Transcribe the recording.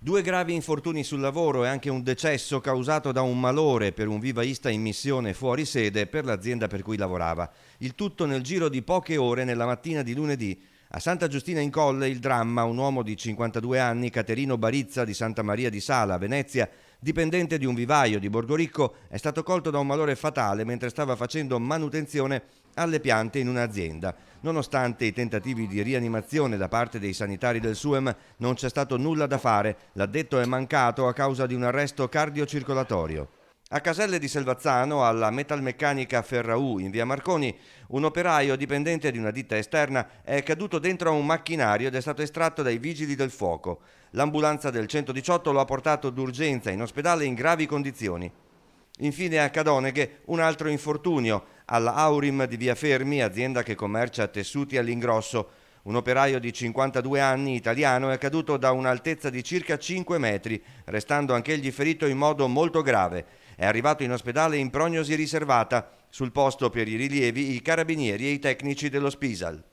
2 gravi infortuni sul lavoro e anche un decesso causato da un malore per un vivaista in missione fuori sede per l'azienda per cui lavorava. Il tutto nel giro di poche ore nella mattina di lunedì. A Santa Giustina in Colle il dramma: un uomo di 52 anni, Caterino Barizza di Santa Maria di Sala, Venezia, dipendente di un vivaio di Borgoricco, è stato colto da un malore fatale mentre stava facendo manutenzione alle piante in un'azienda. Nonostante i tentativi di rianimazione da parte dei sanitari del SUEM, non c'è stato nulla da fare. L'addetto è mancato a causa di un arresto cardiocircolatorio. A Caselle di Selvazzano, alla metalmeccanica Ferraù in via Marconi, un operaio dipendente di una ditta esterna è caduto dentro a un macchinario ed è stato estratto dai vigili del fuoco. L'ambulanza del 118 lo ha portato d'urgenza in ospedale in gravi condizioni. Infine a Cadoneghe un altro infortunio, alla Aurim di via Fermi, azienda che commercia tessuti all'ingrosso. Un operaio di 52 anni, italiano, è caduto da un'altezza di circa 5 metri, restando anch'egli ferito in modo molto grave. È arrivato in ospedale in prognosi riservata. Sul posto per i rilievi i carabinieri e i tecnici dello Spisal.